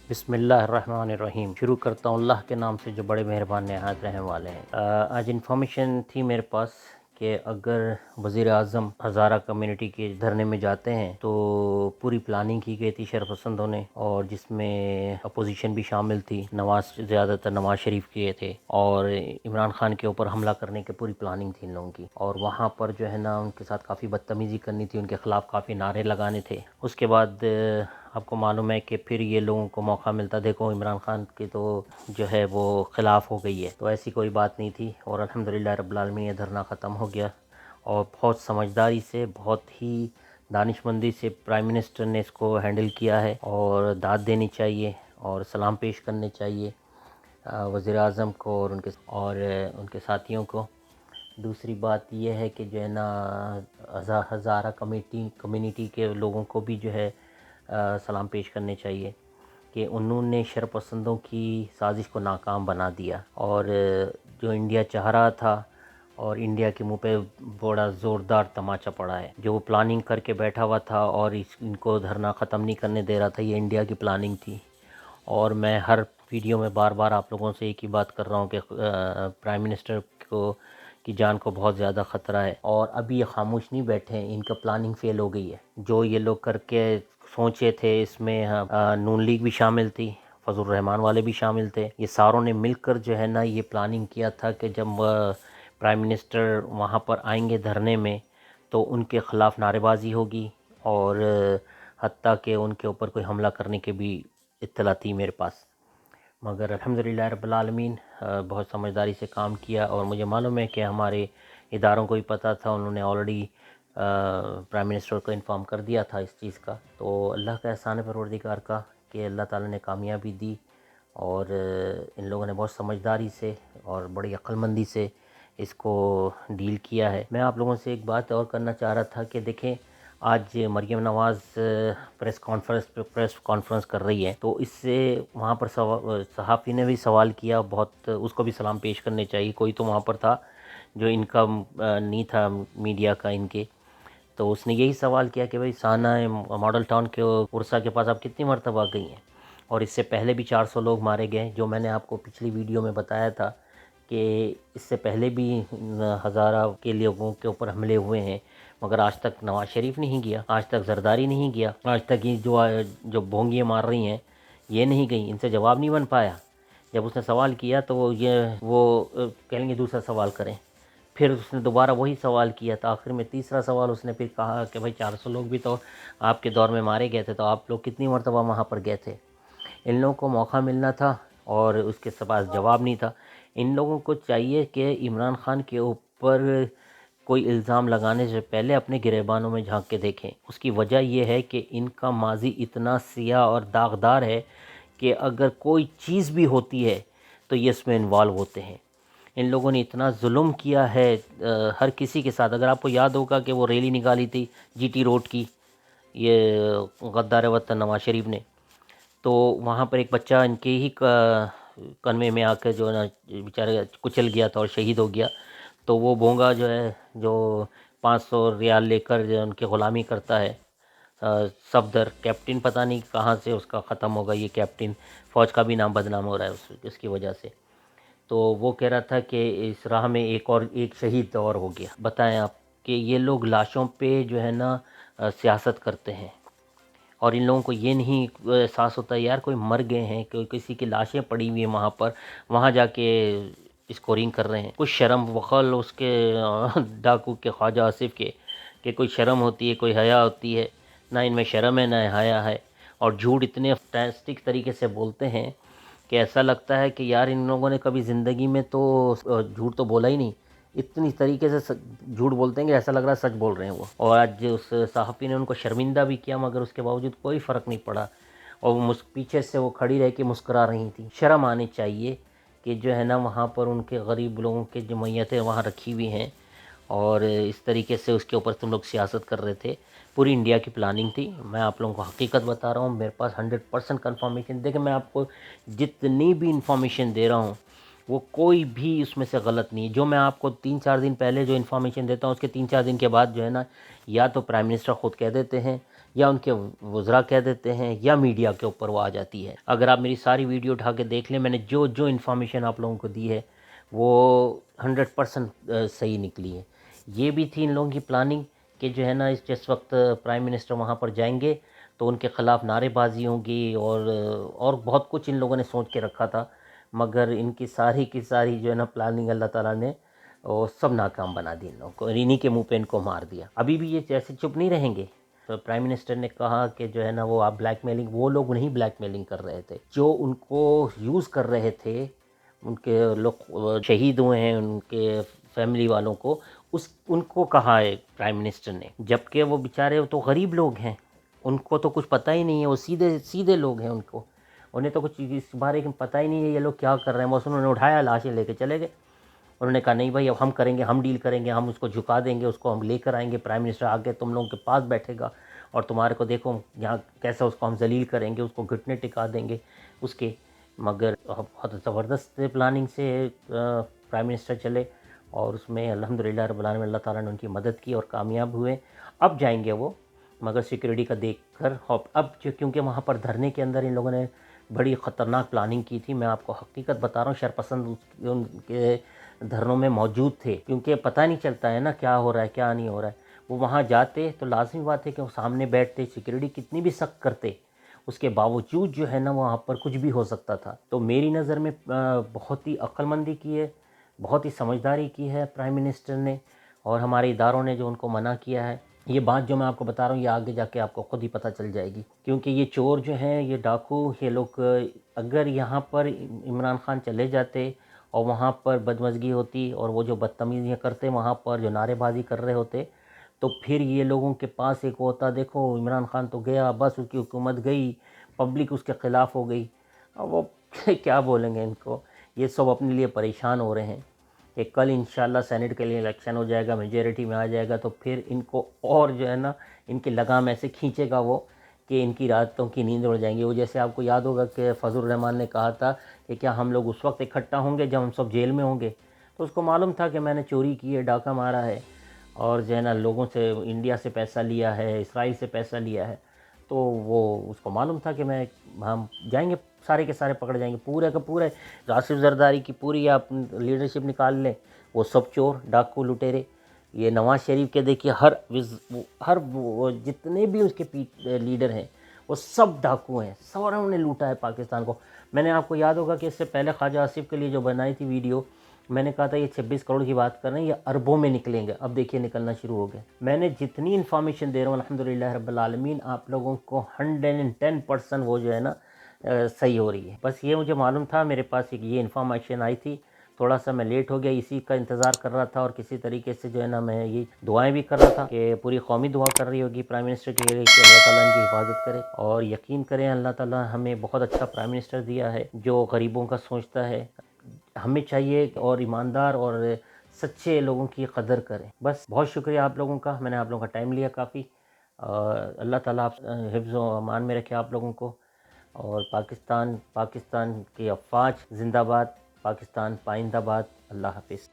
بسم اللہ الرحمن الرحیم۔ شروع کرتا ہوں اللہ کے نام سے جو بڑے مہربان نہایت رحم والے ہیں۔ آج انفارمیشن تھی میرے پاس کہ اگر وزیر اعظم ہزارہ کمیونٹی کے دھرنے میں جاتے ہیں تو پوری پلاننگ کی گئی تھی شرپسندوں نے، اور جس میں اپوزیشن بھی شامل تھی، زیادہ تر نواز شریف کے تھے، اور عمران خان کے اوپر حملہ کرنے کی پوری پلاننگ تھی ان لوگوں کی، اور وہاں پر جو ہے نا ان کے ساتھ کافی بدتمیزی کرنی تھی، ان کے خلاف کافی نعرے لگانے تھے۔ اس کے بعد آپ کو معلوم ہے کہ پھر یہ لوگوں کو موقع ملتا، دیکھو عمران خان کی تو جو ہے وہ خلاف ہو گئی ہے، تو ایسی کوئی بات نہیں تھی، اور الحمدللہ رب العالمین یہ دھرنا ختم ہو گیا، اور بہت سمجھداری سے، بہت ہی دانش مندی سے پرائم منسٹر نے اس کو ہینڈل کیا ہے، اور داد دینی چاہیے اور سلام پیش کرنے چاہیے وزیر اعظم کو اور ان کے ساتھیوں کو۔ دوسری بات یہ ہے کہ جو ہے نا ہزارہ کمیونٹی کے لوگوں کو بھی جو ہے سلام پیش کرنے چاہیے کہ انہوں نے شرپسندوں کی سازش کو ناکام بنا دیا، اور جو انڈیا چاہ رہا تھا، اور انڈیا کے منہ پہ بڑا زوردار تماچا پڑا ہے، جو وہ پلاننگ کر کے بیٹھا ہوا تھا اور ان کو دھرنا ختم نہیں کرنے دے رہا تھا، یہ انڈیا کی پلاننگ تھی۔ اور میں ہر ویڈیو میں بار بار آپ لوگوں سے ایک ہی بات کر رہا ہوں کہ پرائم منسٹر کی جان کو بہت زیادہ خطرہ ہے، اور ابھی یہ خاموش نہیں بیٹھے ہیں، ان کا پلاننگ فیل ہو گئی ہے۔ جو یہ لوگ کر کے سوچے تھے، اس میں نون لیگ بھی شامل تھی، فضل الرحمان والے بھی شامل تھے، یہ ساروں نے مل کر جو ہے نا یہ پلاننگ کیا تھا کہ جب پرائم منسٹر وہاں پر آئیں گے دھرنے میں تو ان کے خلاف نعرے بازی ہوگی، اور حتیٰ کہ ان کے اوپر کوئی حملہ کرنے کی بھی اطلاع تھی میرے پاس، مگر الحمدللہ رب العالمین بہت سمجھداری سے کام کیا، اور مجھے معلوم ہے کہ ہمارے اداروں کو بھی پتہ تھا، انہوں نے آلریڈی پرائم منسٹر کو انفارم کر دیا تھا اس چیز کا۔ تو اللہ کا احسان ہے پروردگار کا کہ اللہ تعالیٰ نے کامیابی دی، اور ان لوگوں نے بہت سمجھداری سے اور بڑی عقل مندی سے اس کو ڈیل کیا ہے۔ میں آپ لوگوں سے ایک بات اور کرنا چاہ رہا تھا کہ دیکھیں، آج مریم نواز پریس کانفرنس کر رہی ہے، تو اس سے وہاں پر صحافی نے بھی سوال کیا، بہت اس کو بھی سلام پیش کرنے چاہیے، کوئی تو وہاں پر تھا جو ان کا نہیں تھا میڈیا کا ان کے، تو اس نے یہی سوال کیا کہ بھئی سانہ ماڈل ٹاؤن کے ورثہ کے پاس آپ کتنی مرتبہ گئی ہیں، اور اس سے پہلے بھی 400 لوگ مارے گئے، جو میں نے آپ کو پچھلی ویڈیو میں بتایا تھا کہ اس سے پہلے بھی ہزارہ کے لوگوں کے اوپر حملے ہوئے ہیں، مگر آج تک نواز شریف نہیں گیا، آج تک زرداری نہیں گیا، آج تک یہ جو بھونگیاں مار رہی ہیں یہ نہیں گئیں، ان سے جواب نہیں بن پایا۔ جب اس نے سوال کیا تو وہ کہیں گے دوسرا سوال کریں، پھر اس نے دوبارہ وہی سوال کیا، تو آخر میں تیسرا سوال اس نے پھر کہا کہ بھائی 400 لوگ بھی تو آپ کے دور میں مارے گئے تھے، تو آپ لوگ کتنی مرتبہ وہاں پر گئے تھے؟ ان لوگوں کو موقع ملنا تھا اور اس کے پاس جواب نہیں تھا۔ ان لوگوں کو چاہیے کہ عمران خان کے اوپر کوئی الزام لگانے سے پہلے اپنے گریبانوں میں جھانک کے دیکھیں۔ اس کی وجہ یہ ہے کہ ان کا ماضی اتنا سیاہ اور داغدار ہے کہ اگر کوئی چیز بھی ہوتی ہے تو یہ اس میں انوالو ہوتے ہیں۔ ان لوگوں نے اتنا ظلم کیا ہے ہر کسی کے ساتھ۔ اگر آپ کو یاد ہوگا کہ وہ ریلی نکالی تھی جی ٹی روڈ کی، یہ غدار وطن نواز شریف نے، تو وہاں پر ایک بچہ ان کے ہی کنوے میں آ کے جو ہے نا بیچارے کچل گیا تھا اور شہید ہو گیا، تو وہ بونگا جو ہے جو 500 ریال لے کر جو ان کی غلامی کرتا ہے، صفدر کیپٹن، پتہ نہیں کہاں سے اس کا ختم ہوگا، یہ کیپٹن فوج کا بھی نام بدنام ہو رہا ہے اس کی وجہ سے۔ تو وہ کہہ رہا تھا کہ اس راہ میں ایک شہید اور ہو گیا۔ بتائیں آپ کہ یہ لوگ لاشوں پہ جو ہے نا سیاست کرتے ہیں، اور ان لوگوں کو یہ نہیں احساس ہوتا یار کوئی مر گئے ہیں، کوئی کسی کی لاشیں پڑی ہوئی ہیں وہاں پر، وہاں جا کے اسکورنگ کر رہے ہیں۔ کچھ شرم وقل اس کے ڈاکو کے خواجہ آصف کے کہ کوئی شرم ہوتی ہے، کوئی حیا ہوتی ہے، نہ ان میں شرم ہے نہ حیا ہے، اور جھوٹ اتنے فینٹسٹک طریقے سے بولتے ہیں کہ ایسا لگتا ہے کہ یار ان لوگوں نے کبھی زندگی میں تو جھوٹ تو بولا ہی نہیں، اتنی طریقے سے جھوٹ بولتے ہیں کہ ایسا لگ رہا ہے سچ بول رہے ہیں وہ۔ اور آج اس صحافی نے ان کو شرمندہ بھی کیا، مگر اس کے باوجود کوئی فرق نہیں پڑا، اور وہ پیچھے سے وہ کھڑی رہ کے مسکرا رہی تھی۔ شرم آنی چاہیے کہ جو ہے نا وہاں پر ان کے غریب لوگوں کے جو میتیں وہاں رکھی ہوئی ہیں، اور اس طریقے سے اس کے اوپر تم لوگ سیاست کر رہے تھے۔ پوری انڈیا کی پلاننگ تھی، میں آپ لوگوں کو حقیقت بتا رہا ہوں، میرے پاس 100% کنفرمیشن۔ دیکھیں میں آپ کو جتنی بھی انفارمیشن دے رہا ہوں وہ کوئی بھی اس میں سے غلط نہیں ہے۔ جو میں آپ کو 3-4 دن پہلے جو انفارمیشن دیتا ہوں اس کے 3-4 دن کے بعد جو ہے نا یا تو پرائم منسٹر خود کہہ دیتے ہیں یا ان کے وزراء کہہ دیتے ہیں یا میڈیا کے اوپر وہ آ جاتی ہے۔ اگر آپ میری ساری ویڈیو اٹھا کے دیکھ لیں، میں نے جو جو انفارمیشن آپ لوگوں کو دی ہے وہ 100% صحیح نکلی ہے۔ یہ بھی تھی ان لوگوں کی پلاننگ کہ جو ہے نا جس وقت پرائم منسٹر وہاں پر جائیں گے تو ان کے خلاف نعرے بازی ہوگی اور بہت کچھ ان لوگوں نے سوچ کے رکھا تھا، مگر ان کی ساری جو ہے نا پلاننگ اللہ تعالیٰ نے وہ سب ناکام بنا دی، ان لوگوں کو انہی کے منہ پہ ان کو مار دیا۔ ابھی بھی یہ جیسے چپ نہیں رہیں گے۔ تو پرائم منسٹر نے کہا کہ جو ہے نا وہ آپ بلیک میلنگ، وہ لوگ نہیں بلیک میلنگ کر رہے تھے، جو ان کو یوز کر رہے تھے، ان کے لوگ شہید ہوئے ہیں، ان کے فیملی والوں کو، ان کو کہا ہے پرائم منسٹر نے، جبکہ وہ بیچارے تو غریب لوگ ہیں، ان کو تو کچھ پتہ ہی نہیں ہے، وہ سیدھے لوگ ہیں، انہیں تو کچھ اس بارے میں پتہ ہی نہیں ہے یہ لوگ کیا کر رہے ہیں۔ بس انہوں نے اٹھایا، لاشیں لے کے چلے گئے۔ انہوں نے کہا نہیں بھائی اب ہم کریں گے، ہم ڈیل کریں گے، ہم اس کو جھکا دیں گے، اس کو ہم لے کر آئیں گے، پرائم منسٹر آ کے تم لوگوں کے پاس بیٹھے گا اور تمہارے کو دیکھو یہاں کیسا اس کو ہم ذلیل کریں گے، اس کو گھٹنے ٹکا دیں گے اس کے۔ مگر بہت زبردست پلاننگ سے پرائم منسٹر چلے اور اس میں الحمدللہ رب العالمین اللہ تعالیٰ نے ان کی مدد کی اور کامیاب ہوئے۔ اب جائیں گے وہ، مگر سیکیورٹی کا دیکھ کر اب کیونکہ وہاں پر دھرنے کے اندر ان لوگوں نے بڑی خطرناک پلاننگ کی تھی۔ میں آپ کو حقیقت بتا رہا ہوں، شرپسند ان کے دھرنوں میں موجود تھے، کیونکہ پتہ نہیں چلتا ہے نا کیا ہو رہا ہے کیا نہیں ہو رہا ہے۔ وہ وہاں جاتے تو لازمی بات ہے کہ وہ سامنے بیٹھتے، سیکیورٹی کتنی بھی سخت کرتے، اس کے باوجود جو ہے نا وہاں پر کچھ بھی ہو سکتا تھا۔ تو میری نظر میں بہت ہی عقل مندی کی ہے، بہت ہی سمجھداری کی ہے پرائم منسٹر نے اور ہمارے اداروں نے جو ان کو منع کیا ہے۔ یہ بات جو میں آپ کو بتا رہا ہوں یہ آگے جا کے آپ کو خود ہی پتہ چل جائے گی، کیونکہ یہ چور جو ہیں، یہ ڈاکو، یہ لوگ اگر یہاں پر عمران خان چلے جاتے اور وہاں پر بدمزگی ہوتی اور وہ جو بدتمیزیاں کرتے وہاں پر، جو نعرے بازی کر رہے ہوتے، تو پھر یہ لوگوں کے پاس ایک ہوتا دیکھو عمران خان تو گیا، بس اس کی حکومت گئی، پبلک اس کے خلاف ہو گئی، اب وہ کیا بولیں گے ان کو۔ یہ سب اپنے لیے پریشان ہو رہے ہیں کہ کل انشاءاللہ سینٹ کے لیے الیکشن ہو جائے گا، میجورٹی میں آ جائے گا، تو پھر ان کو اور جو ہے نا ان کی لگام ایسے کھینچے گا وہ کہ ان کی راتوں کی نیند اڑ جائیں گی۔ وہ جیسے آپ کو یاد ہوگا کہ فضل الرحمان نے کہا تھا کہ کیا ہم لوگ اس وقت اکٹھا ہوں گے جب ہم سب جیل میں ہوں گے، تو اس کو معلوم تھا کہ میں نے چوری کی ہے، ڈاکہ مارا ہے اور جو ہے نا لوگوں سے، انڈیا سے پیسہ لیا ہے، اسرائیل سے پیسہ لیا ہے، تو وہ اس کو معلوم تھا کہ ہم جائیں گے، سارے کے سارے پکڑ جائیں گے، پورے کا پورے آصف زرداری کی پوری آپ لیڈرشپ نکال لیں، وہ سب چور ڈاکو لٹیرے۔ یہ نواز شریف کے دیکھیے ہر جتنے بھی اس کے لیڈر ہیں وہ سب ڈاکو ہیں، ساروں نے لوٹا ہے پاکستان کو۔ میں نے آپ کو یاد ہوگا کہ اس سے پہلے خواجہ آصف کے لیے جو بنائی تھی ویڈیو، میں نے کہا تھا یہ 26 کروڑ کی بات کر رہے ہیں، یہ اربوں میں نکلیں گے، اب دیکھیے نکلنا شروع ہو گئے۔ میں نے جتنی انفارمیشن دے رہا ہوں الحمدللہ رب العالمین آپ لوگوں کو 110% وہ جو ہے نا صحیح ہو رہی ہے۔ بس یہ مجھے معلوم تھا، میرے پاس یہ انفارمیشن آئی تھی، تھوڑا سا میں لیٹ ہو گیا، اسی کا انتظار کر رہا تھا اور کسی طریقے سے جو ہے نا میں یہ دعائیں بھی کر رہا تھا کہ پوری قومی دعا کر رہی ہوگی پرائم منسٹر کے لیے کہ اللہ تعالیٰ ان کی حفاظت کرے، اور یقین کریں اللہ تعالیٰ ہمیں بہت اچھا پرائم منسٹر دیا ہے جو غریبوں کا سوچتا ہے۔ ہمیں چاہیے اور ایماندار اور سچے لوگوں کی قدر کریں۔ بس بہت شکریہ آپ لوگوں کا، میں نے آپ لوگوں کا ٹائم لیا کافی۔ اللہ تعالیٰ آپ حفظ و امان میں رکھے آپ لوگوں کو، اور پاکستان کی افواج زندہ باد، پاکستان پائندہ باد۔ اللہ حافظ۔